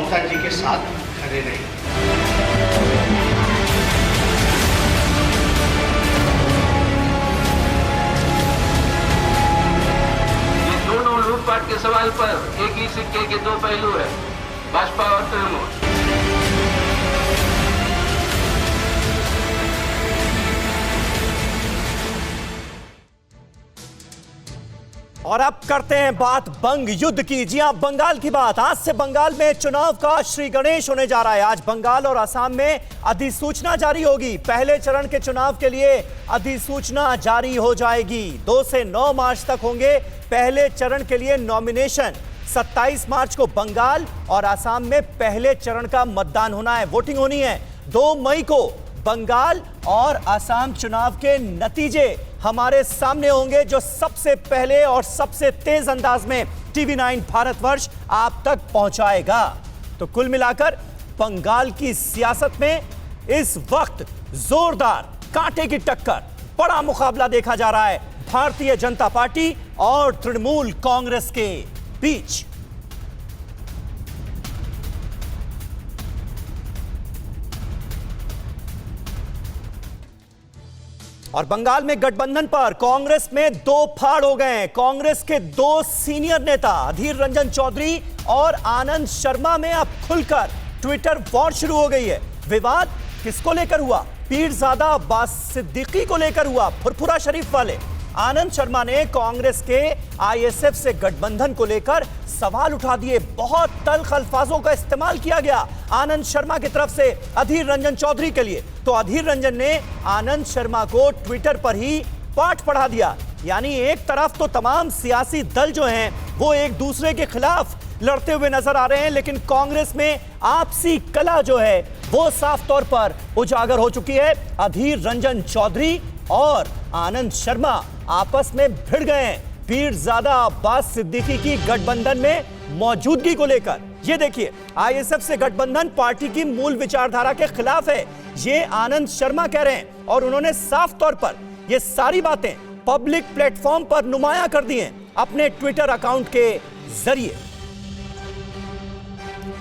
ममता जी के साथ खड़े रहेंगे। ये दोनों लूटपाट के सवाल पर एक ही सिक्के के दो पहलू है, भाजपा और तृणमूल। और अब करते हैं बात बंग युद्ध की। जी हां, बंगाल की बात। आज से बंगाल में चुनाव का श्री गणेश होने जा रहा है। आज बंगाल और असम में अधिसूचना जारी होगी। पहले चरण के चुनाव के लिए अधिसूचना जारी हो जाएगी। 2 से 9 मार्च तक होंगे पहले चरण के लिए नॉमिनेशन। 27 मार्च को बंगाल और असम में पहले चरण का मतदान होना है, वोटिंग होनी है। 2 मई को बंगाल और असम चुनाव के नतीजे हमारे सामने होंगे, जो सबसे पहले और सबसे तेज अंदाज में TV9 भारतवर्ष आप तक पहुंचाएगा। तो कुल मिलाकर बंगाल की सियासत में इस वक्त जोरदार कांटे की टक्कर, बड़ा मुकाबला देखा जा रहा है भारतीय जनता पार्टी और तृणमूल कांग्रेस के बीच। और बंगाल में गठबंधन पर कांग्रेस में 2 फाड़ हो गए हैं। कांग्रेस के 2 सीनियर नेता अधीर रंजन चौधरी और आनंद शर्मा में अब खुलकर ट्विटर वॉर शुरू हो गई है। विवाद किसको लेकर हुआ? पीरजादा अब्बास सिद्दीकी को लेकर हुआ। फुरफुरा शरीफ वाले आनंद शर्मा ने कांग्रेस के आईएसएफ से गठबंधन को लेकर सवाल उठा दिए। बहुत तल्ख अल्फाजों का इस्तेमाल किया गया आनंद शर्मा की तरफ से अधीर रंजन चौधरी के लिए। तो अधीर रंजन ने आनंद शर्मा को ट्विटर पर ही पाठ पढ़ा दिया। यानी एक तरफ तो तमाम सियासी दल जो हैं वो एक दूसरे के खिलाफ लड़ते हुए नजर आ रहे हैं, लेकिन कांग्रेस में आपसी कला जो है वो साफ तौर पर उजागर हो चुकी है। अधीर रंजन चौधरी और आनंद शर्मा आपस में भिड़ गए हैं पीरजादा अब्बास सिद्दीकी की गठबंधन में मौजूदगी को लेकर। ये देखिए, आईएसएफ से गठबंधन पार्टी की मूल विचारधारा के खिलाफ है, ये आनंद शर्मा कह रहे हैं। और उन्होंने साफ तौर पर ये सारी बातें पब्लिक प्लेटफॉर्म पर नुमाया कर दी हैं अपने ट्विटर अकाउंट के जरिए।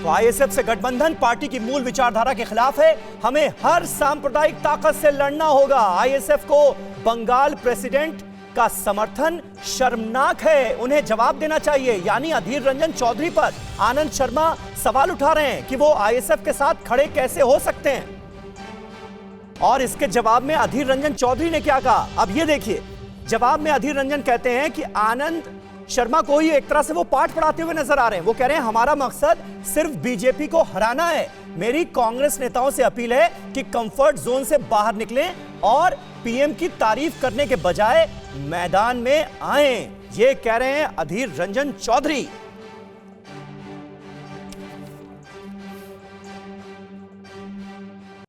तो आईएसएफ से गठबंधन पार्टी की मूल विचारधारा के खिलाफ है। हमें हर सांप्रदायिक ताकत से लड़ना होगा। आईएसएफ को बंगाल प्रेसिडेंट का समर्थन शर्मनाक है, उन्हें जवाब देना चाहिए। यानी अधीर रंजन चौधरी पर आनंद शर्मा सवाल उठा रहे हैं कि वो आईएसएफ के साथ खड़े कैसे हो सकते हैं। और इसके जवाब में अधीर रंजन चौधरी ने क्या कहा, अब ये देखिए। जवाब में अधीर रंजन कहते हैं कि आनंद शर्मा को ही एक तरह से वो पाठ पढ़ाते हुए नजर आ रहे हैं। वो कह रहे हैं हमारा मकसद सिर्फ बीजेपी को हराना है। मेरी कांग्रेस नेताओं से अपील है कि कंफर्ट जोन से बाहर निकलें और पीएम की तारीफ करने के बजाय मैदान में आएं। ये कह रहे हैं अधीर रंजन चौधरी।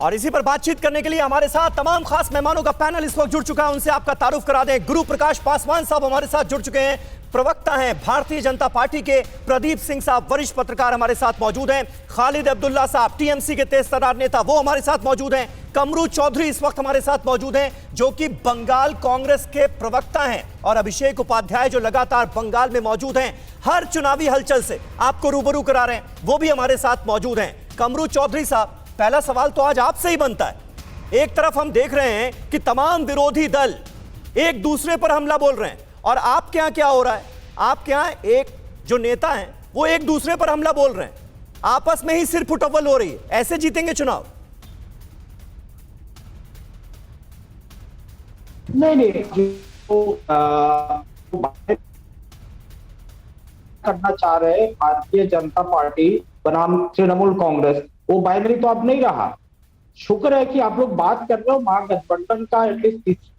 और इसी पर बातचीत करने के लिए हमारे साथ तमाम खास मेहमानों का पैनल इस वक्त जुड़ चुका है। उनसे आपका तारुफ करा दें। गुरु प्रकाश पासवान साहब हमारे साथ जुड़ चुके हैं, प्रवक्ता हैं भारतीय जनता पार्टी के। प्रदीप सिंह साहब वरिष्ठ पत्रकार हमारे साथ मौजूद हैं। खालिद अब्दुल्ला साहब टीएमसी के तेज तर्रार नेता, वो हमारे साथ मौजूद हैं। कमरू चौधरी इस वक्त हमारे साथ मौजूद हैं, जो कि बंगाल कांग्रेस के प्रवक्ता हैं। और अभिषेक उपाध्याय जो लगातार बंगाल में मौजूद हैं, हर चुनावी हलचल से आपको रूबरू करा रहे हैं, वो भी हमारे साथ मौजूद हैं। कमरू चौधरी साहब, पहला सवाल तो आज आपसे ही बनता है। एक तरफ हम देख रहे हैं कि तमाम विरोधी दल एक दूसरे पर हमला बोल रहे हैं, और आपके यहां क्या हो रहा है? आपके यहां एक जो नेता हैं वो एक दूसरे पर हमला बोल रहे हैं, आपस में ही सिर फुटअव्वल हो रही है। ऐसे जीतेंगे चुनाव? नहीं, जो करना चाह रहे भारतीय जनता पार्टी बनाम तृणमूल कांग्रेस, वो बाइनरी तो अब नहीं रहा। शुक्र है कि आप लोग बात कर रहे हो महागठबंधन का, एटलीस्ट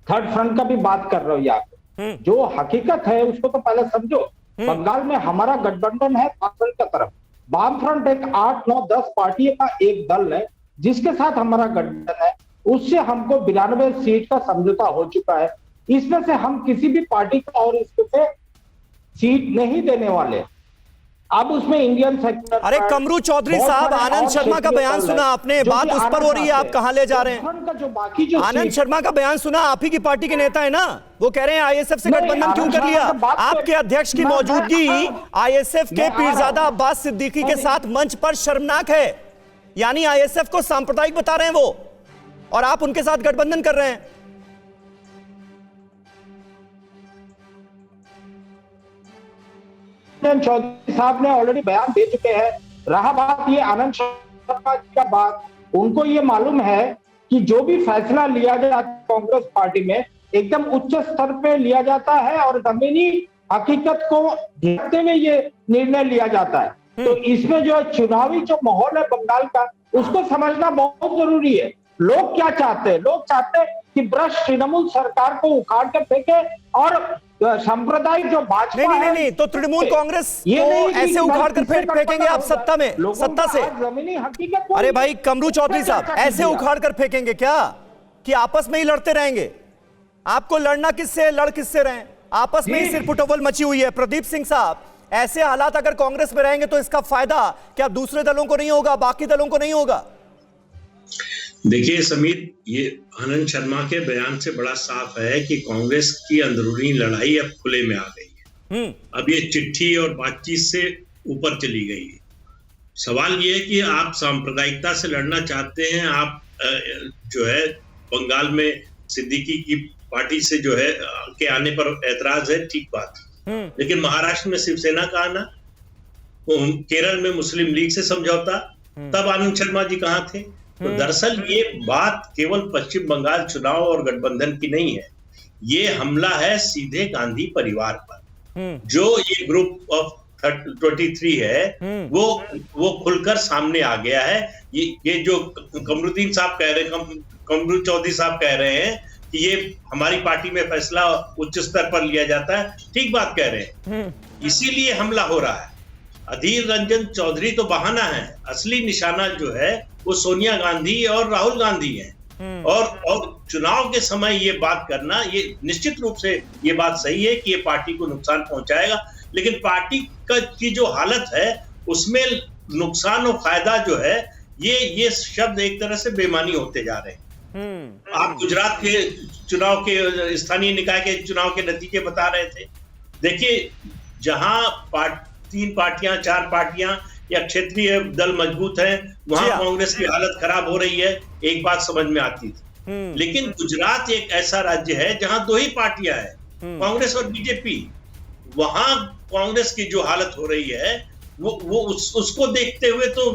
थर्ड फ्रंट का भी बात कर रहे हो। यहाँ जो हकीकत है उसको तो पहले समझो। बंगाल में हमारा गठबंधन है वामफ्रंट का तरफ। वामफ्रंट एक 8, 9, 10 पार्टी का एक दल है जिसके साथ हमारा गठबंधन है। उससे हमको 92 सीट का समझौता हो चुका है। इसमें से हम किसी भी पार्टी को और इसके से सीट नहीं देने वाले। अब उसमें इंडियन सेक्टर, अरे कमरू चौधरी साहब, आनंद शर्मा का बयान सुना आपने, बात उस पर हो रही है, आप कहां ले जा रहे हैं? आनंद शर्मा का बयान सुना, आप ही की पार्टी के नेता है ना, वो कह रहे हैं आईएसएफ से गठबंधन क्यों कर लिया? आपके अध्यक्ष की मौजूदगी आईएसएफ के पीरजादा अब्बास सिद्दीकी के साथ मंच पर शर्मनाक है। यानी आईएसएफ को सांप्रदायिक बता रहे हैं वो, और आप उनके साथ गठबंधन कर रहे हैं। चौधरी साहब ने ऑलरेडी बयान दे चुके हैं। रहा बात ये आनंद शर्मा का बात, उनको ये मालूम है कि जो भी फैसला लिया जाए कांग्रेस पार्टी में एकदम उच्च स्तर पे लिया जाता है और जमीनी हकीकत को देखते हुए ये निर्णय लिया जाता है। तो इसमें जो चुनावी जो माहौल है बंगाल का, उसको समझना बहुत जरूरी है। लोग क्या चाहते हैं? लोग चाहते हैं कि भ्रष्ट तृणमूल सरकार को उखाड़ के फेंके और सांप्रदायिक जो भाजपा नहीं, तो तृणमूल कांग्रेस को ऐसे उखाड़ कर फेंकेंगे आप सत्ता में, सत्ता से? जमीनी हकीकत, अरे भाई कमरू चौधरी साहब, ऐसे उखाड़ कर फेंकेंगे क्या कि आपस में ही लड़ते रहेंगे? आपको लड़ना किससे, लड़ किससे रहे? आपस में ही सिर्फ पुटोवल मची हुई है। प्रदीप सिंह साहब, ऐसे हालात अगर कांग्रेस में रहेंगे तो इसका फायदा क्या दूसरे दलों को नहीं होगा, बाकी दलों को नहीं होगा? देखिए समीर, ये आनंद शर्मा के बयान से बड़ा साफ है कि कांग्रेस की अंदरूनी लड़ाई अब खुले में आ गई है। अब ये चिट्ठी और बातचीत से ऊपर चली गई है। सवाल ये है कि आप सांप्रदायिकता से लड़ना चाहते हैं, आप जो है बंगाल में सिद्दीकी की पार्टी से जो है के आने पर ऐतराज है, ठीक बात, लेकिन महाराष्ट्र में शिवसेना का आना, केरल में मुस्लिम लीग से समझौता, तब आनंद शर्मा जी कहां थे? तो दरअसल ये बात केवल पश्चिम बंगाल चुनाव और गठबंधन की नहीं है, ये हमला है सीधे गांधी परिवार पर। जो ये ग्रुप ऑफ 23 है वो खुलकर सामने आ गया है। ये जो कमरुद्दीन साहब कह रहे हैं, कमरू चौधरी साहब कह रहे हैं कि ये हमारी पार्टी में फैसला उच्च स्तर पर लिया जाता है, ठीक बात कह रहे हैं, इसीलिए हमला हो रहा है। अधीर रंजन चौधरी तो बहाना है, असली निशाना जो है वो सोनिया गांधी और राहुल गांधी हैं। और चुनाव के समय ये बात करना, ये निश्चित रूप से ये बात सही है कि ये पार्टी को नुकसान पहुंचाएगा, लेकिन पार्टी की जो हालत है उसमें नुकसान और फायदा जो है ये शब्द एक तरह से बेमानी होते जा रहे हैं। आप गुजरात के चुनाव के, स्थानीय निकाय के चुनाव के नतीजे बता रहे थे। देखिए, जहां 3 पार्टियां 4 पार्टियां या क्षेत्रीय दल मजबूत हैं, वहां कांग्रेस की हालत खराब हो रही है, एक बात समझ में आती थी। लेकिन गुजरात एक ऐसा राज्य है जहां 2 ही पार्टियां हैं, कांग्रेस और बीजेपी। वहां कांग्रेस की जो हालत हो रही है वो उसको देखते हुए तो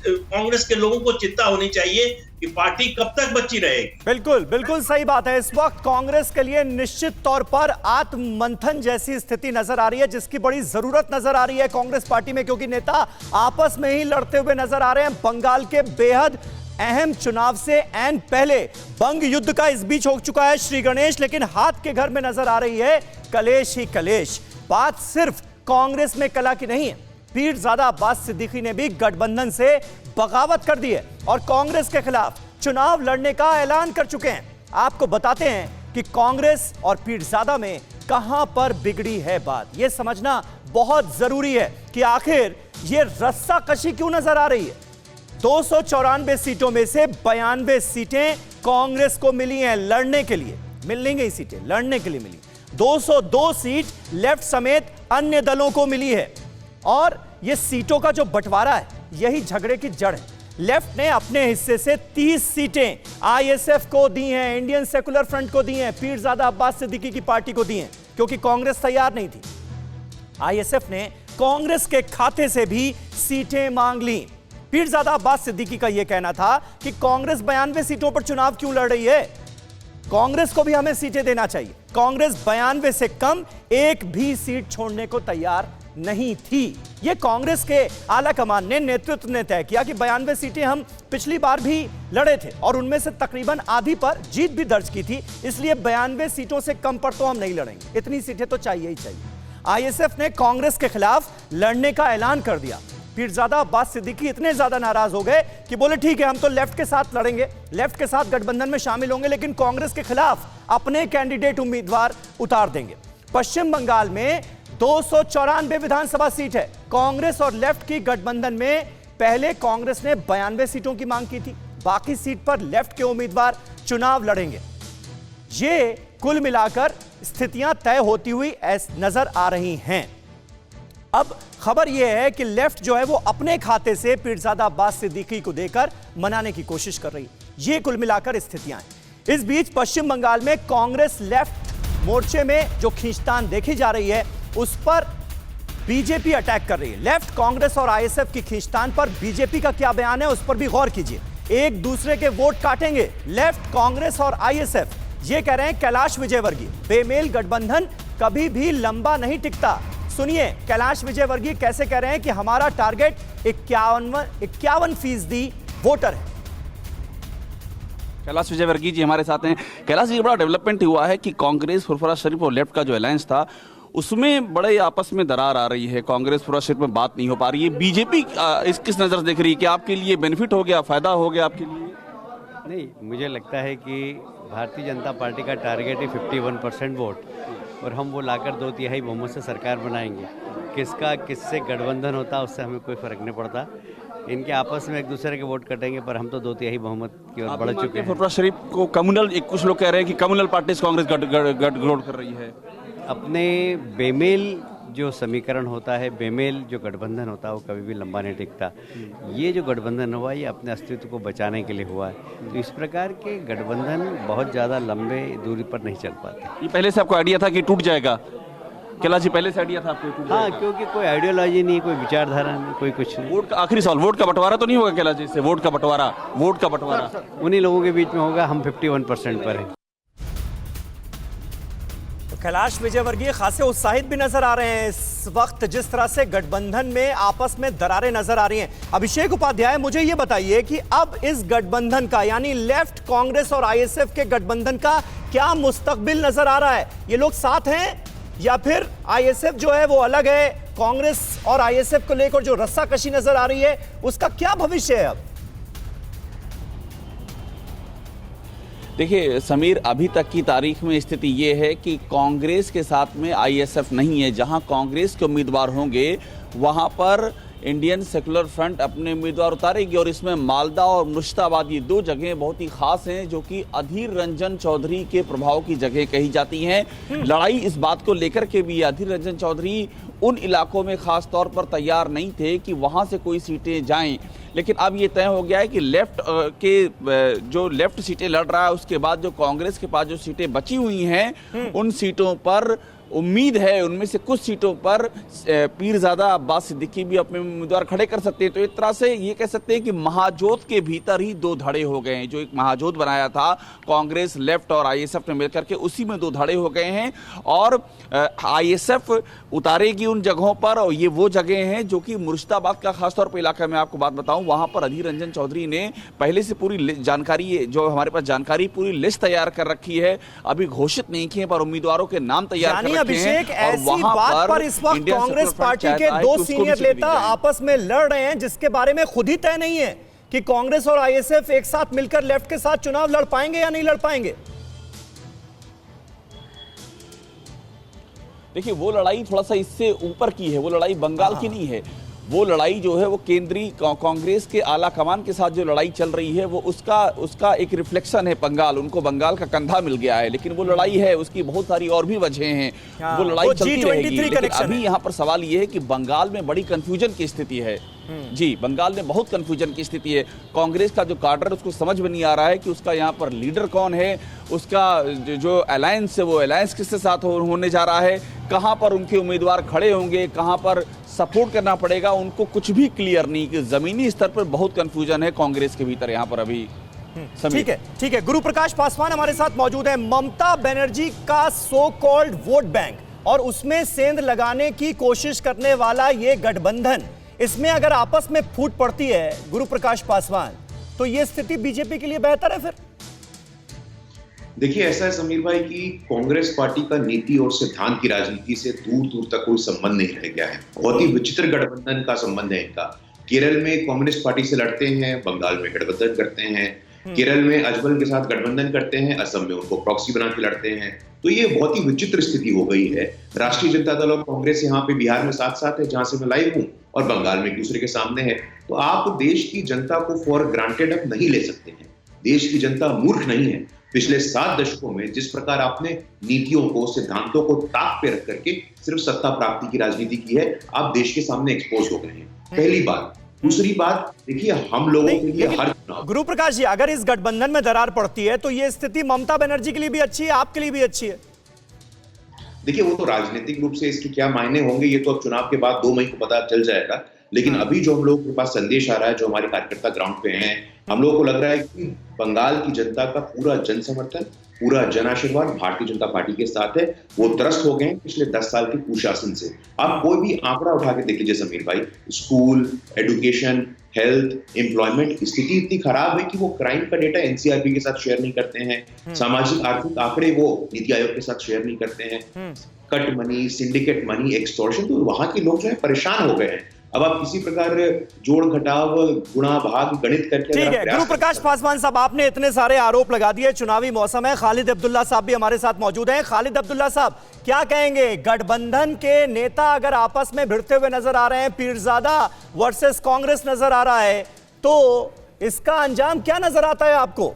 कांग्रेस के लोगों को चिंता होनी चाहिए कि पार्टी कब तक बची रहेगी। बिल्कुल सही बात है। इस वक्त कांग्रेस के लिए निश्चित तौर पर आत्ममंथन जैसी स्थिति नजर आ रही है, जिसकी बड़ी जरूरत नजर आ रही है कांग्रेस पार्टी में, क्योंकि नेता आपस में ही लड़ते हुए नजर आ रहे हैं। बंगाल के बेहद अहम चुनाव से एन पहले बंग युद्ध का इस बीच हो चुका है श्री गणेश, लेकिन हाथ के घर में नजर आ रही है कलेश ही कलेश। बात सिर्फ कांग्रेस में कला की नहीं है, पीरजादा अब्बास सिद्दीकी ने भी गठबंधन से बगावत कर दी है और कांग्रेस के खिलाफ चुनाव लड़ने का ऐलान कर चुके हैं। आपको बताते हैं कि कांग्रेस और पीरजादा में कहां पर बिगड़ी है बात। यह समझना बहुत जरूरी है कि आखिर यह रस्साकशी क्यों नजर आ रही है। 294 सीटों में से 92 सीटें कांग्रेस को मिली हैं लड़ने के लिए, मिलनी गई सीटें लड़ने के लिए मिली। 202 सीट लेफ्ट समेत अन्य दलों को मिली है और यह सीटों का जो बंटवारा है यही झगड़े की जड़ है। लेफ्ट ने अपने हिस्से से 30 सीटें आईएसएफ को दी हैं, इंडियन सेकुलर फ्रंट को दी हैं, पीरजादा अब्बास सिद्दीकी की पार्टी को दी हैं, क्योंकि कांग्रेस तैयार नहीं थी। आईएसएफ ने कांग्रेस के खाते से भी सीटें मांग ली। पीरजादा अब्बास सिद्दीकी का यह कहना था कि कांग्रेस 92 सीटों पर चुनाव क्यों लड़ रही है, कांग्रेस को भी हमें सीटें देना चाहिए। कांग्रेस 92 से कम एक भी सीट छोड़ने को तैयार नहीं थी। यह कांग्रेस के आला कमान ने, नेतृत्व ने तय किया कि 92 सीटें हम पिछली बार भी लड़े थे और उनमें से तकरीबन आधी पर जीत भी दर्ज की थी, इसलिए 92 सीटों से कम पर तो हम नहीं लड़ेंगे, इतनी सीटें तो चाहिए ही चाहिए। आईएसएफ ने कांग्रेस के खिलाफ लड़ने का ऐलान कर दिया। पीरजादा अब्बास सिद्दीकी इतने ज्यादा नाराज हो गए कि बोले ठीक है, हम तो लेफ्ट के साथ लड़ेंगे, लेफ्ट के साथ गठबंधन में शामिल होंगे, लेकिन कांग्रेस के खिलाफ अपने कैंडिडेट उम्मीदवार उतार देंगे। पश्चिम बंगाल में 294 विधानसभा सीट है। कांग्रेस और लेफ्ट की गठबंधन में पहले कांग्रेस ने 92 सीटों की मांग की थी, बाकी सीट पर लेफ्ट के उम्मीदवार चुनाव लड़ेंगे। ये कुल मिलाकर स्थितियां तय होती हुई नजर आ रही हैं। अब खबर यह है कि लेफ्ट जो है वो अपने खाते से पीरजादा अब्बास सिद्दीकी को देकर मनाने की कोशिश कर रही है। ये कुल मिलाकर स्थितियां हैं। इस बीच पश्चिम बंगाल में कांग्रेस लेफ्ट मोर्चे में जो खींचतान देखी जा रही है उस पर बीजेपी अटैक कर रही है। लेफ्ट कांग्रेस और आईएसएफ की खींचतान पर बीजेपी का क्या बयान है उस पर भी गौर कीजिए। एक दूसरे के वोट काटेंगे लेफ्ट कांग्रेस और आईएसएफ। ये कह रहे हैं कैलाश विजयवर्गीय, बेमेल गठबंधन कभी भी लंबा नहीं टिकता। सुनिए कैलाश विजयवर्गीय कैसे कह रहे हैं कि हमारा टारगेट 51% वोटर है। कैलाश विजयवर्गीय जी हमारे साथ हैं। कैलाश जी, बड़ा डेवलपमेंट हुआ है कि कांग्रेस फुरफुरा शरीफ और लेफ्ट का जो अलायंस था उसमें बड़े आपस में दरार आ रही है। कांग्रेस फुरफुरा शरीफ में बात नहीं हो पा रही है। बीजेपी इस किस नज़र से देख रही है कि आपके लिए बेनिफिट हो गया, फायदा हो गया आपके लिए? नहीं, मुझे लगता है कि भारतीय जनता पार्टी का टारगेट है 51% वोट और हम वो लाकर 2/3 बहुमत से सरकार बनाएंगे। किसका किससे गठबंधन होता है उससे हमें कोई फर्क नहीं पड़ता। इनके आपस में एक दूसरे के वोट कटेंगे पर हम तो 2/3 बहुमत की ओर बढ़ चुके हैं। फुरफुरा शरीफ को कम्युनल, कुछ लोग कह रहे हैं कि कम्युनल पार्टी से कांग्रेस गठजोड़ कर रही है। अपने बेमेल जो समीकरण होता है, बेमेल जो गठबंधन होता है वो कभी भी लंबा नहीं टिकता। ये जो गठबंधन हुआ ये अपने अस्तित्व को बचाने के लिए हुआ है। तो इस प्रकार के गठबंधन बहुत ज़्यादा लंबे दूरी पर नहीं चल पाते। ये पहले से आपको आइडिया था कि टूट जाएगा? कैलाश जी, पहले से आइडिया था आपको टूट हाँ, जाएगा? क्योंकि कोई आइडियोलॉजी नहीं, कोई विचारधारा नहीं, कोई कुछ नहीं। वोट का आखिरी सवाल, वोट का बंटवारा तो नहीं होगा कैलाश जी से? वोट का बंटवारा उन्हीं लोगों के बीच में होगा। हम 51% पर हैं। कैलाश विजयवर्गीय खासे उत्साहित भी नजर आ रहे हैं इस वक्त जिस तरह से गठबंधन में आपस में दरारें नजर आ रही हैं। अभिषेक उपाध्याय, मुझे यह बताइए कि अब इस गठबंधन का यानी लेफ्ट कांग्रेस और आईएसएफ के गठबंधन का क्या मुस्तकबिल नजर आ रहा है? ये लोग साथ हैं या फिर आईएसएफ जो है वो अलग है? कांग्रेस और आईएसएफ को लेकर जो रस्साकशी नजर आ रही है उसका क्या भविष्य है? अब देखिए समीर, अभी तक की तारीख में स्थिति ये है कि कांग्रेस के साथ में आईएसएफ नहीं है। जहां कांग्रेस के उम्मीदवार होंगे वहां पर इंडियन सेकुलर फ्रंट अपने उम्मीदवार उतारेगी और इसमें मालदा और मुर्शिदाबाद ये 2 जगहें बहुत ही खास हैं जो कि अधीर रंजन चौधरी के प्रभाव की जगह कही जाती हैं। लड़ाई इस बात को लेकर के भी अधीर रंजन चौधरी उन इलाकों में खास तौर पर तैयार नहीं थे कि वहां से कोई सीटें जाएं, लेकिन अब ये तय हो गया है कि लेफ्ट के जो लेफ्ट सीटें लड़ रहा है उसके बाद जो कांग्रेस के पास जो सीटें बची हुई हैं उन सीटों पर उम्मीद है उनमें से कुछ सीटों पर पीरजादा अब्बास सिद्दीकी भी अपने उम्मीदवार खड़े कर सकते हैं। तो एक तरह से ये कह सकते हैं कि महाजोत के भीतर ही 2 धड़े हो गए हैं। जो एक महाजोत बनाया था कांग्रेस, लेफ्ट और आईएसएफ ने मिलकर के, उसी में 2 धड़े हो गए हैं और आईएसएफ उतारेगी उन जगहों पर। और ये वो जगह हैं जो कि मुर्शिदाबाद का खासतौर पर इलाका मैं आपको बात बताऊं, वहां पर अधीर रंजन चौधरी ने पहले से पूरी जानकारी, जो हमारे पास जानकारी, पूरी लिस्ट तैयार कर रखी है। अभी घोषित नहीं किए पर उम्मीदवारों के नाम तैयार कर अभिषेक, ऐसी बात पर इस वक्त कांग्रेस पार्टी के 2 सीनियर नेता आपस में लड़ रहे हैं जिसके बारे में खुद ही तय नहीं है कि कांग्रेस और आईएसएफ एक साथ मिलकर लेफ्ट के साथ चुनाव लड़ पाएंगे या नहीं लड़ पाएंगे। देखिए वो लड़ाई थोड़ा सा इससे ऊपर की है, वो लड़ाई बंगाल की नहीं है। वो लड़ाई जो है वो केंद्रीय कांग्रेस के आला कमान के साथ जो लड़ाई चल रही है वो उसका एक रिफ्लेक्शन है बंगाल। उनको बंगाल का कंधा मिल गया है, लेकिन वो लड़ाई है, उसकी बहुत सारी और भी वजहें हैं। वो लड़ाई चलती रहेगी। लेकिन अभी यहाँ पर सवाल ये है कि बंगाल में बड़ी कंफ्यूजन की स्थिति है। जी, बंगाल में बहुत कंफ्यूजन की स्थिति है। कांग्रेस का जो काडर है उसको समझ में नहीं आ रहा है कि उसका यहाँ पर लीडर कौन है, उसका जो अलायंस है वो अलायंस किसके साथ होने जा रहा है, कहाँ पर उनके उम्मीदवार खड़े होंगे, कहाँ पर सपोर्ट करना पड़ेगा, उनको कुछ भी क्लियर नहीं। कि जमीनी स्तर पर बहुत कंफ्यूजन है कांग्रेस के भीतर यहाँ पर अभी। ठीक है। गुरु प्रकाश पासवान हमारे साथ मौजूद है। ममता बनर्जी का सो कॉल्ड वोट बैंक और उसमें सेंध लगाने की कोशिश करने वाला ये गठबंधन, इसमें अगर आपस में फूट पड़ती है गुरु प्रकाश पासवान, तो ये स्थिति बीजेपी के लिए बेहतर है फिर? देखिए, ऐसा है समीर भाई कि कांग्रेस पार्टी का नीति और सिद्धांत की राजनीति से दूर दूर तक कोई संबंध नहीं रह गया है। बहुत ही विचित्र गठबंधन का संबंध है इनका। केरल में कांग्रेस पार्टी से लड़ते हैं, बंगाल में गठबंधन करते हैं, केरल में अजमल के साथ गठबंधन करते हैं, असम में उनको प्रॉक्सी बना के लड़ते हैं। तो ये बहुत ही विचित्र स्थिति हो गई है। राष्ट्रीय जनता दल और कांग्रेस यहाँ पे बिहार में साथ साथ है, जहां से मैं लाइव हूँ, और बंगाल में एक दूसरे के सामने है। तो आप देश की जनता को फॉर ग्रांटेड अब नहीं ले सकते हैं। देश की जनता मूर्ख नहीं है। पिछले 7 दशकों में जिस प्रकार आपने नीतियों को, सिद्धांतों को ताक पे रख करके सिर्फ सत्ता प्राप्ति की राजनीति की है, आप देश के सामने एक्सपोज हो गए हैं। पहली बात। दूसरी बात, देखिए हम लोगों के लिए हर चुनाव। गुरु प्रकाश जी, अगर इस गठबंधन में दरार पड़ती है तो ये स्थिति ममता बनर्जी के लिए भी अच्छी है, आपके लिए भी अच्छी है? देखिए वो तो राजनीतिक रूप से इसके क्या मायने होंगे ये तो अब चुनाव के बाद 2 मई को पता चल जाएगा। लेकिन अभी जो हम लोगों के पास संदेश आ रहा है, जो हमारे कार्यकर्ता ग्राउंड पे हैं, हम लोगों को लग रहा है कि बंगाल की जनता का पूरा जन समर्थन, पूरा जन आशीर्वाद भारतीय जनता पार्टी के साथ है। वो त्रस्त हो गए हैं पिछले 10 साल के कुशासन से। आप कोई भी आंकड़ा उठा के देख लीजिए समीर भाई, स्कूल, एजुकेशन, हेल्थ, एम्प्लॉयमेंट की स्थिति इतनी खराब है कि वो क्राइम का डेटा एनसीआरबी के साथ शेयर नहीं करते हैं। सामाजिक आर्थिक आंकड़े वो नीति आयोग के साथ शेयर नहीं करते हैं। Cut money, syndicate money, extortion, तो वहां के लोग जो है परेशान हो गए हैं। अब आप किसी प्रकार जोड़ घटाव, गुणा भाग, गणित करके ठीक है। गुरु प्रकाश पासवान साहब, आपने इतने सारे आरोप लगा दिए, चुनावी मौसम है। खालिद अब्दुल्ला साहब भी हमारे साथ मौजूद हैं। खालिद अब्दुल्ला साहब, क्या कहेंगे? गठबंधन के नेता अगर आपस में भिड़ते हुए नजर आ रहे हैं, पीरजादा वर्सेस कांग्रेस नजर आ रहा है, तो इसका अंजाम क्या नजर आता है आपको?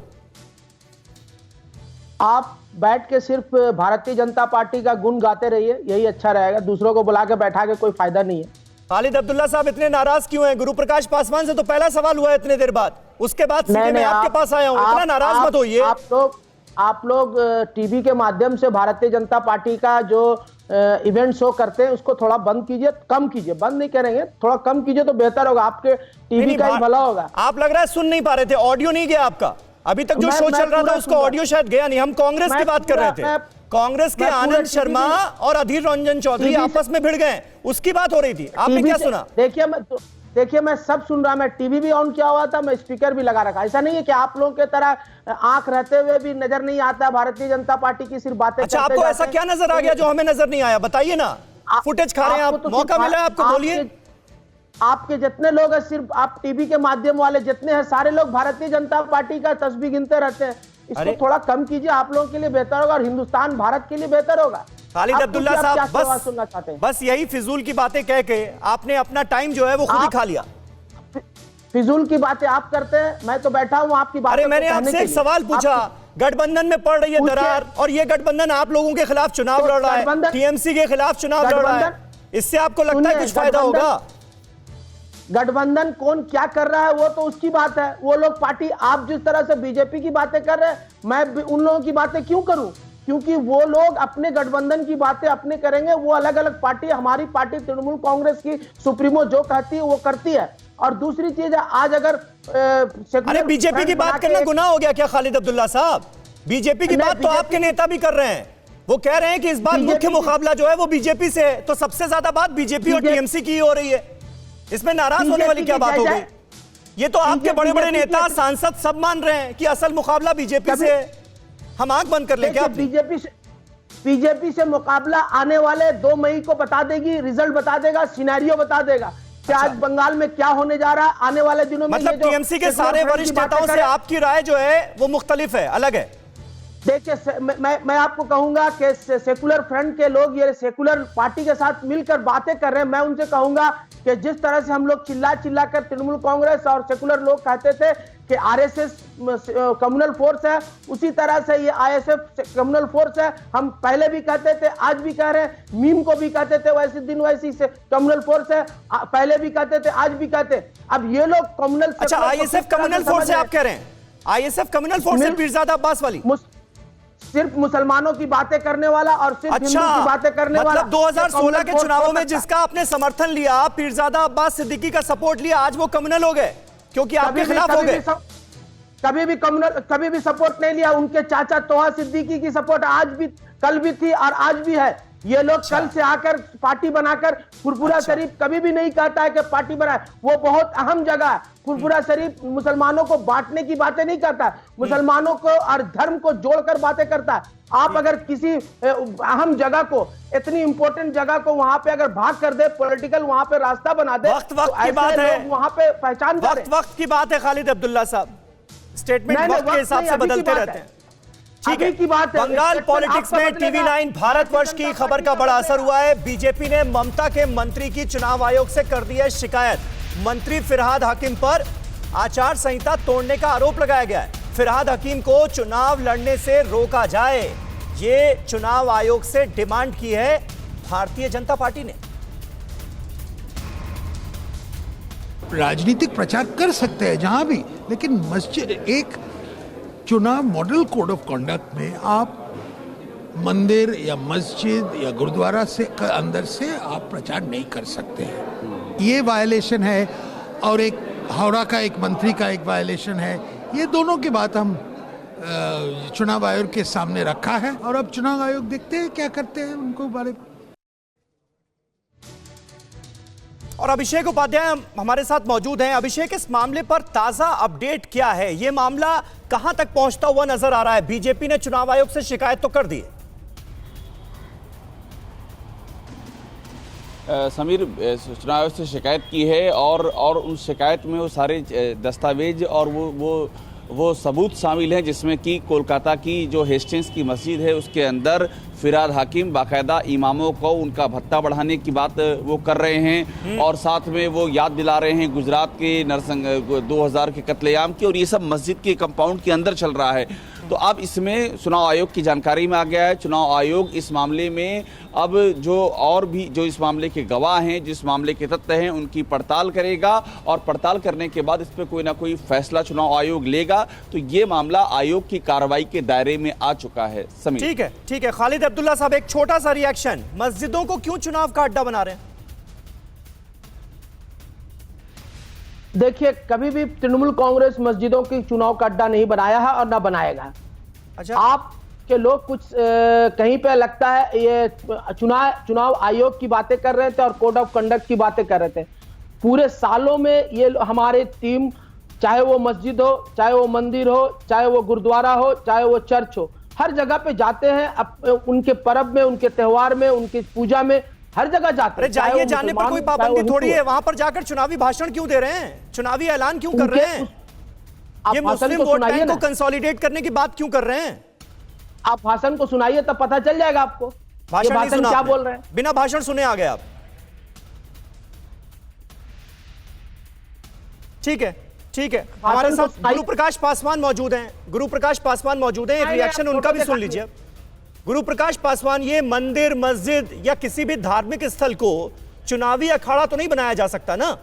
आप बैठ के सिर्फ भारतीय जनता पार्टी का गुण गाते रहिए, यही अच्छा रहेगा। दूसरों को बुला के बैठा के कोई फायदा नहीं है। खालिद अब्दुल्ला साहब इतने नाराज क्यों हैं? गुरु प्रकाश पासवान से तो पहला सवाल हुआ है इतने देर बाद, उसके बाद सीधे मैं आपके पास आया हूं। इतना नाराज मत होइए। आप लोग टीवी के माध्यम से भारतीय जनता पार्टी का जो इवेंट शो करते हैं उसको थोड़ा बंद कीजिए, कम कीजिए। बंद नहीं करेंगे, थोड़ा कम कीजिए तो बेहतर होगा, आपके टीवी का ही भला होगा। आप लग रहा है सुन नहीं पा रहे थे, ऑडियो नहीं गया आपका। अभी तक जो शो चल रहा था उसका ऑडियो शायद गया नहीं। हम कांग्रेस की बात कर रहे थे। कांग्रेस के आनंद शर्मा और अधीर रंजन चौधरी आपस में भिड़ गए, उसकी बात हो रही थी। आपने क्या सुना? देखिए मैं सब सुन रहा, मैं टीवी भी ऑन किया हुआ था, मैं स्पीकर भी लगा रखा। ऐसा नहीं है कि आप लोगों के तरह आंख रहते हुए भी नजर नहीं आता भारतीय जनता पार्टी की सिर्फ बातें। अच्छा, आपको ऐसा क्या नजर आ गया जो हमें नजर नहीं आया? बताइए ना। फुटेज खा रहे हैं आप, मौका मिला है आपको, बोलिए। आपके जितने लोग हैं, सिर्फ आप टीवी के माध्यम वाले जितने हैं, सारे लोग भारतीय जनता पार्टी का तस्वीर गिनते रहते हैं। इसको थोड़ा कम कीजिए, आप लोगों के लिए बेहतर होगा और हिंदुस्तान भारत के लिए बेहतर होगा। खालिद अब्दुल्ला साहब, बस यही फिजूल की बातें कह के आपने अपना टाइम जो है वो खुद ही खा लिया। फिजूल की बातें आप करते हैं, मैं तो बैठा हूं आपकी बातें। अरे मैंने आपसे एक सवाल पूछा, गठबंधन में पड़ रही है दरार और ये गठबंधन आप लोगों के खिलाफ चुनाव लड़ रहा है, टीएमसी के खिलाफ चुनाव लड़ रहा है, इससे आपको लगता है कुछ फायदा होगा? गठबंधन कौन क्या कर रहा है वो तो उसकी बात है। वो लोग पार्टी, आप जिस तरह से बीजेपी की बातें कर रहे हैं, मैं उन लोगों की बातें क्यों करूं? क्योंकि वो लोग अपने गठबंधन की बातें अपने करेंगे। वो अलग अलग पार्टी, हमारी पार्टी तृणमूल कांग्रेस की सुप्रीमो जो कहती है वो करती है। और दूसरी चीज है, आज अगर अरे बीजेपी की बात करना गुनाह हो गया क्या खालिद अब्दुल्ला साहब? बीजेपी की बात तो आपके नेता भी कर रहे हैं। वो कह रहे हैं कि इस बार मुख्य मुकाबला जो है वो बीजेपी से है, तो सबसे ज्यादा बात बीजेपी और टीएमसी की हो रही है। इसमें नाराज होने वाली क्या बात हो गई? ये तो आपके बड़े बड़े नेता, सांसद सब मान रहे हैं कि असल मुकाबला बीजेपी से है। हम आंख बंद कर लें क्या? बीजेपी से मुकाबला आने वाले 2 मई को बता देगी, रिजल्ट बता देगा, सिनेरियो बता देगा कि आज बंगाल में क्या होने जा रहा है आने वाले दिनों में। मतलब टीएमसी के सारे वरिष्ठ नेताओं से आपकी राय जो है वो मुख्तलिफ है, अलग है। देखिए मैं आपको कहूंगा कि सेकुलर फ्रंट के लोग ये सेकुलर पार्टी के साथ मिलकर बातें कर रहे हैं। मैं उनसे कहूंगा कि जिस तरह से हम लोग चिल्ला कर तृणमूल कांग्रेस और सेकुलर लोग कहते थे कि आरएसएस कम्युनल फोर्स है, उसी तरह से ये आईएसएफ कम्युनल फोर्स है। हम पहले भी कहते थे, आज भी कह रहे हैं, मीम को भी कहते थे वैसे दिन वैसी से कम्युनल फोर्स है, पहले भी कहते थे, आज भी कहते। अब ये लोग कम्युनल, अच्छा आईएसएफ कम्युनल फोर्स है आप कह रहे हैं? आईएसएफ कम्युनल फोर्स है पीरजादा अब्बास वाली? सिर्फ मुसलमानों की बातें करने वाला और सिर्फ हिंदू की बातें करने वाला। मतलब 2016 के चुनावों में जिसका आपने समर्थन लिया, पीरजादा अब्बास सिद्दीकी का सपोर्ट लिया, आज वो कम्युनल हो गए क्योंकि आपके खिलाफ हो गए। कभी भी सपोर्ट नहीं लिया। उनके चाचा तोहा सिद्दीकी की सपोर्ट आज भी, कल भी थी और आज भी है। ये लोग कल से आकर पार्टी बनाकर, फुरफुरा शरीफ कभी भी नहीं कहता है कि पार्टी बनाए, वो बहुत अहम जगह है। फुरफुरा शरीफ मुसलमानों को बांटने की बातें नहीं करता, मुसलमानों को और धर्म को जोड़कर बातें करता है। आप अगर किसी अहम जगह को, इतनी इंपॉर्टेंट जगह को वहां पे अगर भाग कर दे, पॉलिटिकल वहां पे रास्ता बना दे, वक्त की बात है, वहां पे पहचान वक्त की बात है खालिद अब्दुल्ला साहब। स्टेटमेंट वक्त के हिसाब से बदलते रहते हैं। ठीक है, की बात है। बंगाल पॉलिटिक्स में TV9 भारतवर्ष की खबर का बड़ा असर हुआ है। बीजेपी ने ममता के मंत्री की चुनाव आयोग से कर दी है शिकायत। मंत्री फिरहाद हकीम पर आचार संहिता तोड़ने का आरोप लगाया गया है। फिरहाद हकीम को चुनाव लड़ने से रोका जाए, ये चुनाव आयोग से डिमांड की है भारतीय जनता पार्टी ने। राजनीतिक प्रचार कर सकते हैं जहां भी, लेकिन मस्जिद एक चुनाव मॉडल कोड ऑफ कंडक्ट में आप मंदिर या मस्जिद या गुरुद्वारा से अंदर से आप प्रचार नहीं कर सकते हैं। ये वायलेशन है और एक हावड़ा का एक मंत्री का एक वायलेशन है। ये दोनों की बात हम चुनाव आयोग के सामने रखा है और अब चुनाव आयोग देखते हैं क्या करते हैं उनको बारे में। और अभिषेक उपाध्याय हमारे साथ मौजूद हैं। अभिषेक, इस मामले पर ताजा अपडेट क्या है? यह मामला कहां तक पहुंचता हुआ नजर आ रहा है? बीजेपी ने चुनाव आयोग से शिकायत तो कर दी है। समीर, चुनाव आयोग से शिकायत की है और उस शिकायत में वो सारे दस्तावेज और वो सबूत शामिल हैं, जिसमें कि कोलकाता की जो हेस्टिंग्स की मस्जिद है उसके अंदर फिरहाद हकीम बाकायदा इमामों को उनका भत्ता बढ़ाने की बात वो कर रहे हैं और साथ में वो याद दिला रहे हैं गुजरात के 2000 के कत्लेआम की, और ये सब मस्जिद के कंपाउंड के अंदर चल रहा है। तो अब इसमें चुनाव आयोग की जानकारी में आ गया है। चुनाव आयोग इस मामले में अब जो इस मामले के गवाह हैं, जिस मामले के तथ्य हैं, उनकी पड़ताल करेगा और पड़ताल करने के बाद इस पर कोई ना कोई फैसला चुनाव आयोग लेगा। तो ये मामला आयोग की कार्रवाई के दायरे में आ चुका है। समीर, ठीक है। खालिद अब्दुल्ला साहब, एक छोटा सा रिएक्शन, मस्जिदों को क्यों चुनाव का अड्डा बना रहे हैं? देखिए, कभी भी तृणमूल कांग्रेस मस्जिदों की चुनाव का अड्डा नहीं बनाया है और ना बनाएगा। अच्छा, आपके लोग कुछ कहीं पे लगता है ये चुनाव आयोग की बातें कर रहे थे और कोड ऑफ कंडक्ट की बातें कर रहे थे। पूरे सालों में ये हमारे टीम, चाहे वो मस्जिद हो, चाहे वो मंदिर हो, चाहे वो गुरुद्वारा हो, चाहे वो चर्च हो, हर जगह पे जाते हैं। उनके पर्व में, उनके त्योहार में, उनकी पूजा में, हर जगह जाते हैं। जाइए, जाने पर कोई पाबंदी थोड़ी है। वहां पर जाकर चुनावी भाषण क्यों दे रहे हैं? चुनावी ऐलान क्यों कर रहे हैं? ये मुस्लिम वोट बैंक को कंसोलिडेट करने की बात क्यों कर रहे हैं? आप भाषण को सुनाइए, तब पता चल जाएगा आपको भाषण क्या बोल रहे हैं। बिना भाषण सुने आ गए आप। ठीक है। हमारे साथ गुरु प्रकाश पासवान मौजूद हैं। एक रिएक्शन उनका भी सुन लीजिए। गुरु प्रकाश पासवान, ये मंदिर, मस्जिद या किसी भी धार्मिक स्थल को चुनावी अखाड़ा तो नहीं बनाया जा सकता ना?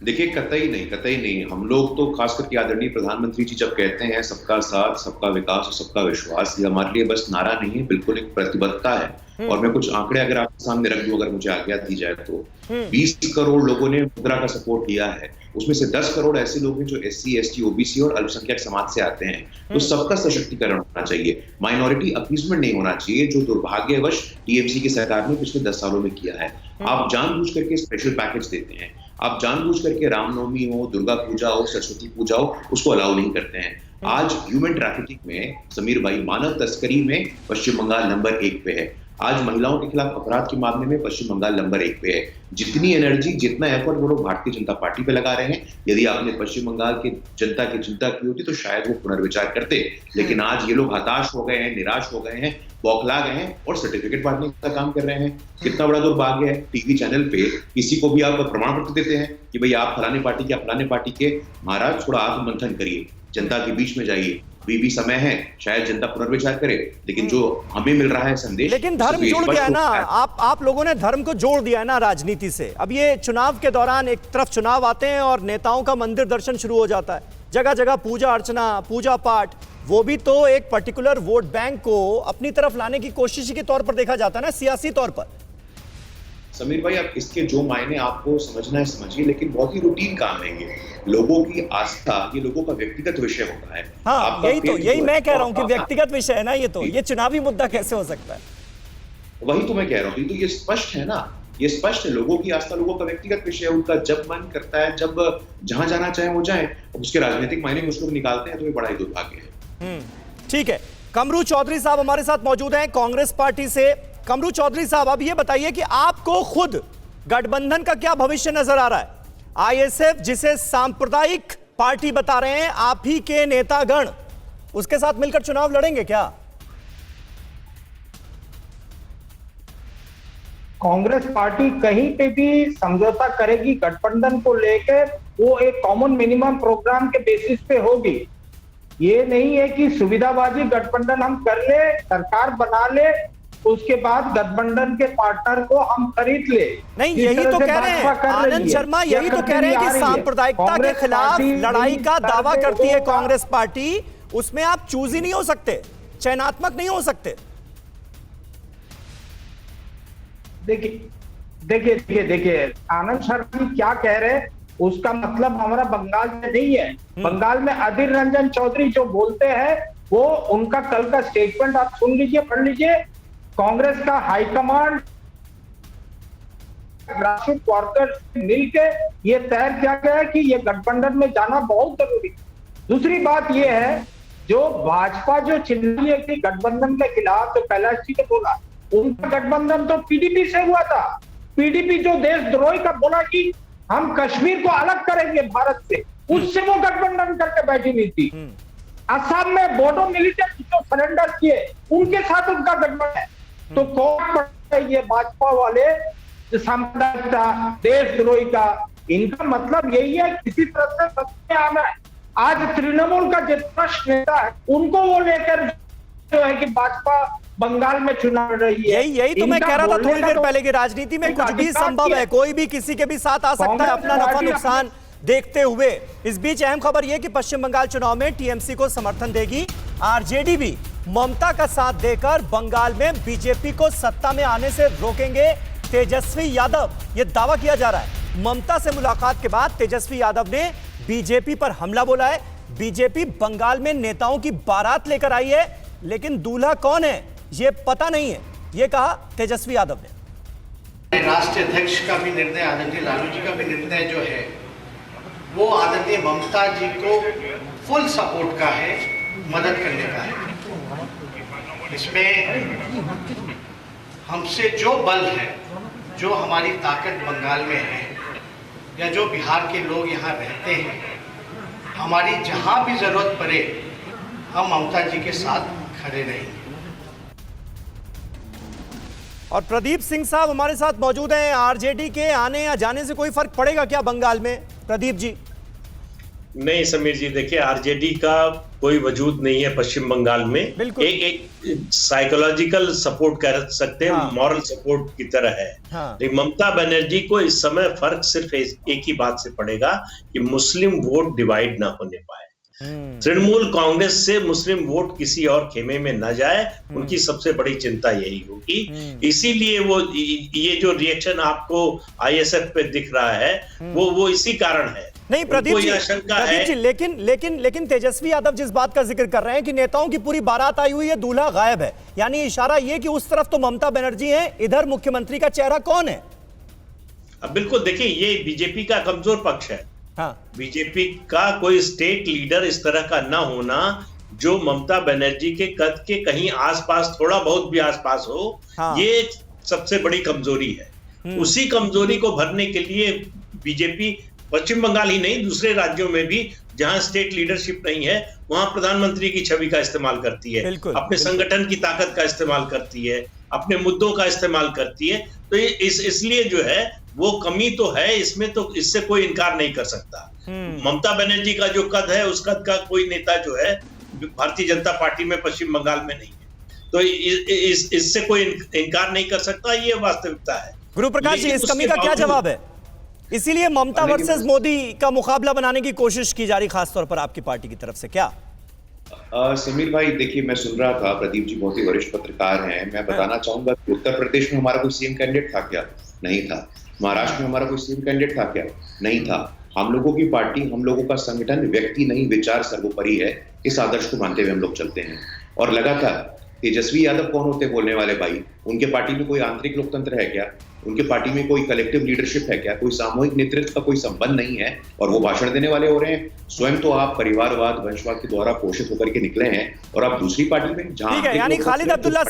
देखिए, कतई नहीं। हम लोग तो खास करके आदरणीय प्रधानमंत्री जी जब कहते हैं सबका साथ, सबका विकास और सबका विश्वास, ये हमारे लिए बस नारा नहीं है, बिल्कुल एक प्रतिबद्धता है। और मैं कुछ आंकड़े अगर आपके सामने रख दूं, अगर मुझे आज्ञा दी जाए तो 20 करोड़ लोगों ने मुद्रा का सपोर्ट किया है। उसमें से 10 करोड़ ऐसे लोग हैं जो SC, ST, OBC और अल्पसंख्यक समाज से आते हैं। तो सबका सशक्तिकरण होना चाहिए, माइनॉरिटी अपीसमेंट नहीं होना चाहिए, जो दुर्भाग्यवश TMC की सरकार ने पिछले 10 सालों में किया है। आप जानबूझ करके स्पेशल पैकेज देते हैं, आप जानबूझ करके रामनवमी हो, दुर्गा पूजा हो, सरस्वती पूजा हो, उसको अलाउ नहीं करते हैं। आज ह्यूमन ट्रैफिकिंग में, समीर भाई, मानव तस्करी में पश्चिम बंगाल नंबर 1 पे है। आज महिलाओं के खिलाफ अपराध के मामले में पश्चिम बंगाल नंबर 1 पे है। जितनी एनर्जी, जितना एफर्ट वो लोग भारतीय जनता पार्टी पे लगा रहे हैं, यदि आपने पश्चिम बंगाल की जनता की चिंता की होती तो शायद वो पुनर्विचार करते। लेकिन आज ये लोग हताश हो गए हैं, निराश हो गए हैं, बौखला गए हैं और सर्टिफिकेट बांटने का काम कर रहे हैं। कितना बड़ा दुर्भाग्य है। टीवी चैनल पे किसी को भी आप प्रमाण पत्र देते हैं कि भाई आप फलाने पार्टी के। महाराज, थोड़ा आत्ममंथन करिए, जनता के बीच में जाइए। भी समय है, शायद जनता पुनर्विचार करे, लेकिन जो हमें मिल रहा है संदेश, लेकिन धर्म जुड़ गया है ना। आप लोगों ने धर्म को जोड़ दिया है ना राजनीति से। अब ये चुनाव के दौरान एक तरफ चुनाव आते हैं और नेताओं का मंदिर दर्शन शुरू हो जाता है, जगह जगह पूजा अर्चना, पूजा पाठ, वो भी तो एक पर्टिकुलर वोट बैंक को अपनी तरफ लाने की कोशिश के तौर पर देखा जाता है ना, सियासी तौर पर। समीर भाई, आप इसके जो मायने आपको समझना है समझिए, लेकिन बहुत ही रूटीन काम है ये। लोगों की आस्था, ये लोगों का व्यक्तिगत विषय होता है। हाँ, यही मैं कह रहा हूँ कि व्यक्तिगत विषय है ना ये चुनावी मुद्दा कैसे हो सकता है? वही तो मैं कह रहा हूँ, तो ये स्पष्ट है ना, ये स्पष्ट है। लोगों की आस्था लोगों का व्यक्तिगत विषय है। उनका जब मन करता है, जब जहां जाना चाहे वो जाए, उसके राजनीतिक मायने में उसको निकालते हैं, तो ये बड़ा ही दुर्भाग्य है। ठीक है। कमरू चौधरी साहब हमारे साथ मौजूद हैं कांग्रेस पार्टी से। कमरू चौधरी साहब, अब ये बताइए कि आपको खुद गठबंधन का क्या भविष्य नजर आ रहा है? ISF जिसे सांप्रदायिक पार्टी बता रहे हैं आप ही के नेतागण उसके साथ मिलकर चुनाव लड़ेंगे क्या? कांग्रेस पार्टी कहीं पे भी समझौता करेगी गठबंधन को लेकर, वो एक कॉमन मिनिमम प्रोग्राम के बेसिस पे होगी। ये नहीं है कि सुविधाबाजी गठबंधन हम कर ले, सरकार बना ले, उसके बाद गठबंधन के पार्टनर को हम खरीद ले। नहीं, यही तो कह रहे हैं आनंद शर्मा, यही तो कह रहे हैं कि सांप्रदायिकता के खिलाफ लड़ाई का दावा करती है कांग्रेस पार्टी, उसमें आप चूज ही नहीं हो सकते, चयनात्मक नहीं हो सकते। देखिए आनंद शर्मा क्या कह रहे हैं, उसका मतलब हमारा बंगाल में नहीं है। बंगाल में अधीर रंजन चौधरी जो बोलते हैं वो उनका कल का स्टेटमेंट आप सुन लीजिए, पढ़ लीजिए। कांग्रेस का हाईकमांड ग्रासरूट वर्कर्स मिलकर ये तय किया गया है कि ये गठबंधन में जाना बहुत जरूरी है। दूसरी बात ये है, जो भाजपा जो चिल्लाई थी गठबंधन के खिलाफ, जो कैलाश जी ने बोला, उनका गठबंधन तो पीडीपी से हुआ था। पीडीपी जो देशद्रोही का बोला कि हम कश्मीर को अलग करेंगे भारत से, उससे वो गठबंधन करके बैठी हुई थी। असम में बोडो मिलिटेंट जो सरेंडर किए, उनके साथ उनका गठबंधन है। तो कौन ये भाजपा वाले सांप्रदायिकता, देशद्रोही का, इनका मतलब यही है किसी तरह से सत्ता में आना है। आज तृणमूल का जो प्रश्न नेता है उनको वो लेकर जो है कि भाजपा बंगाल में चुनाव रही है। यही तो मैं कह रहा था थोड़ी देर पहले कि राजनीति में कुछ भी संभव है, कोई भी किसी के भी साथ आ सकता है अपना नफा नुकसान देखते हुए। इस बीच अहम खबर यह कि पश्चिम बंगाल चुनाव में टीएमसी को समर्थन देगी, आरजेडी भी ममता का साथ देकर बंगाल में बीजेपी को सत्ता में आने से रोकेंगे तेजस्वी यादव, यह दावा किया जा रहा है। ममता से मुलाकात के बाद तेजस्वी यादव ने बीजेपी पर हमला बोला है। बीजेपी बंगाल में नेताओं की बारात लेकर आई है, लेकिन दूल्हा कौन है यह पता नहीं है, यह कहा तेजस्वी यादव ने। राष्ट्रीय अध्यक्ष का भी निर्णय, आदरणीय लालू जी का भी निर्णय जो है वो आदरणीय ममता जी को फुल सपोर्ट का है, मदद करने का है। इसमें हमसे जो बल है, जो हमारी ताकत बंगाल में है, या जो बिहार के लोग यहाँ रहते हैं, हमारी जहां भी जरूरत पड़े हम ममता जी के साथ खड़े रहेंगे। और प्रदीप सिंह साहब हमारे साथ मौजूद हैं। आरजेडी के आने या जाने से कोई फर्क पड़ेगा क्या बंगाल में, प्रदीप जी? नहीं समीर जी, देखिए आरजेडी का कोई वजूद नहीं है पश्चिम बंगाल में। एक साइकोलॉजिकल सपोर्ट कर सकते हैं, मॉरल सपोर्ट की तरह है। लेकिन ममता बनर्जी को इस समय फर्क सिर्फ एक ही बात से पड़ेगा कि मुस्लिम वोट डिवाइड ना होने पाए। तृणमूल कांग्रेस से मुस्लिम वोट किसी और खेमे में न जाए, उनकी सबसे बड़ी चिंता यही होगी। इसीलिए वो ये जो रिएक्शन आपको आईएसएफ पे दिख रहा है वो इसी कारण है। नहीं प्रदीप जी, लेकिन तेजस्वी यादव जिस बात का जिक्र कर रहे हैं कि नेताओं की पूरी बारात आई हुई है, दूल्हा गायब है, यानी इशारा ये कि उस तरफ तो ममता बनर्जी है, इधर मुख्यमंत्री का चेहरा कौन है? अब बिल्कुल देखिए, ये बीजेपी का कमजोर पक्ष है। बीजेपी का कोई स्टेट लीडर इस तरह का ना होना जो ममता बनर्जी के कद के कहीं आसपास, थोड़ा बहुत भी आसपास हो, ये सबसे बड़ी कमजोरी है। उसी कमजोरी को भरने के लिए बीजेपी पश्चिम बंगाल ही नहीं, दूसरे राज्यों में भी जहां स्टेट लीडरशिप नहीं है, वहां प्रधानमंत्री की छवि का इस्तेमाल करती है, अपने संगठन की ताकत का इस्तेमाल करती है, अपने मुद्दों का इस्तेमाल करती है। तो इसलिए जो है वो कमी तो है इसमें, तो इससे कोई इनकार नहीं कर सकता। ममता बनर्जी का जो कद है, उस कद का कोई नेता जो है भारतीय जनता पार्टी में पश्चिम बंगाल में नहीं है, तो इससे कोई इनकार नहीं कर सकता, ये वास्तविकता है। गुरु प्रकाश जी, इस कमी का क्या जवाब है? इसीलिए ममता वर्सेस मोदी का मुकाबला बनाने की कोशिश की जा रही, खासतौर पर आपकी पार्टी की तरफ से, क्या? समीर भाई देखिए, मैं सुन रहा था, प्रदीप जी बहुत ही वरिष्ठ पत्रकार हैं, मैं बताना चाहूंगा कि उत्तर प्रदेश में हमारा कोई सीएम कैंडिडेट था क्या? नहीं था। महाराष्ट्र में हमारा कोई सीएम कैंडिडेट था क्या? नहीं था। हम लोगों की पार्टी, हम लोगों का संगठन व्यक्ति नहीं विचार सर्वोपरि है, इस आदर्श को मानते हुए हम लोग चलते हैं। और लगातार तेजस्वी यादव कौन होते बोलने वाले भाई? उनके पार्टी में कोई आंतरिक लोकतंत्र है क्या? उनके पार्टी में कोई कलेक्टिव लीडरशिप है क्या? कोई सामूहिक नेतृत्व का कोई संबंध नहीं है, और वो भाषण देने वाले हो रहे हैं। स्वयं तो आप परिवारवाद, वंशवाद के द्वारा पोषित होकर के निकले हैं, और आप दूसरी पार्टी में जहां, ठीक है, यानी खालिद अब्दुल्ला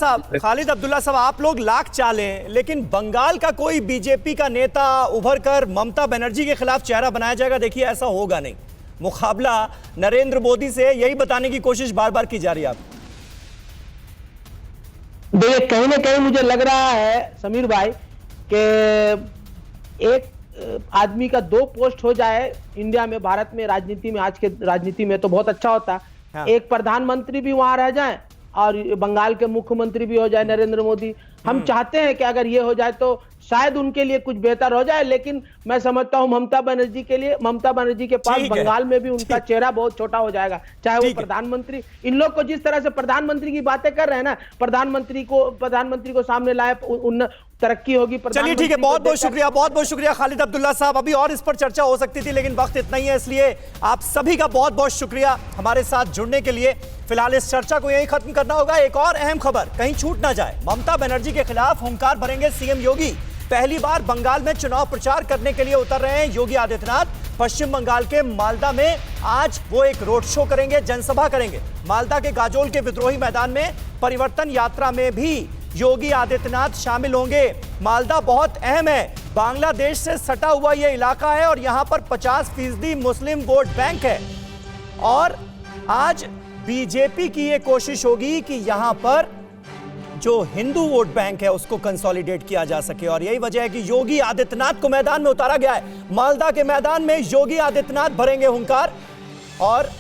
साहब, आप लोग लाख चालें, लेकिन बंगाल का कोई बीजेपी का नेता उभर कर ममता बनर्जी के खिलाफ चेहरा बनाया जाएगा, देखिए ऐसा होगा नहीं। मुकाबला नरेंद्र मोदी से, यही बताने की कोशिश बार बार की जा रही है आप। देखिए, कहीं ना कहीं मुझे लग रहा है समीर भाई कि एक आदमी का 2 पोस्ट हो जाए इंडिया में, भारत में, राजनीति में, आज के राजनीति में, तो बहुत अच्छा होता। हाँ। एक प्रधानमंत्री भी वहां रह जाए और बंगाल के मुख्यमंत्री भी हो जाए नरेंद्र मोदी। हम चाहते हैं कि अगर ये हो जाए तो शायद उनके लिए कुछ बेहतर हो जाए, लेकिन मैं समझता हूं ममता बनर्जी के पास बंगाल में भी उनका चेहरा बहुत छोटा हो जाएगा, चाहे वो प्रधानमंत्री। इन लोग को जिस तरह से प्रधानमंत्री की बातें कर रहे हैं ना, प्रधानमंत्री को सामने लाए, तरक्की होगी। चलिए ठीक है, बहुत बहुत शुक्रिया खालिद अब्दुल्ला साहब। अभी और इस पर चर्चा हो सकती थी लेकिन वक्त इतना ही है, इसलिए आप सभी का बहुत बहुत शुक्रिया हमारे साथ जुड़ने के लिए। फिलहाल इस चर्चा को यहीं खत्म करना होगा। एक और अहम खबर कहीं छूट ना जाए, ममता बनर्जी के खिलाफ हुंकार भरेंगे सीएम योगी। पहली बार बंगाल में चुनाव प्रचार करने के लिए उतर रहे हैं योगी आदित्यनाथ। पश्चिम बंगाल के मालदा में आज वो एक रोड शो करेंगे, जनसभा करेंगे। मालदा के गाजोल के विद्रोही मैदान में परिवर्तन यात्रा में भी योगी आदित्यनाथ शामिल होंगे। मालदा बहुत अहम है, बांग्लादेश से सटा हुआ यह इलाका है और यहां पर 50% मुस्लिम वोट बैंक है। और आज बीजेपी की यह कोशिश होगी कि यहां पर जो हिंदू वोट बैंक है उसको कंसोलिडेट किया जा सके, और यही वजह है कि योगी आदित्यनाथ को मैदान में उतारा गया है। मालदा के मैदान में योगी आदित्यनाथ भरेंगे हुंकार। और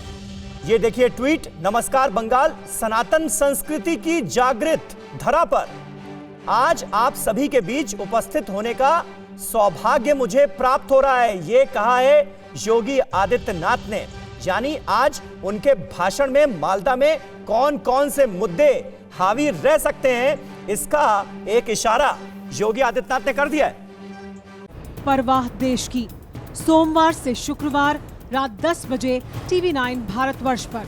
ये देखिए ट्वीट, नमस्कार बंगाल, सनातन संस्कृति की जागृत धरा पर आज आप सभी के बीच उपस्थित होने का सौभाग्य मुझे प्राप्त हो रहा है, ये कहा है योगी आदित्यनाथ ने। यानी आज उनके भाषण में मालदा में कौन कौन से मुद्दे हावी रह सकते हैं, इसका एक इशारा योगी आदित्यनाथ ने कर दिया है। परवाह देश की, सोमवार से शुक्रवार रात 10 बजे TV9 भारतवर्ष पर।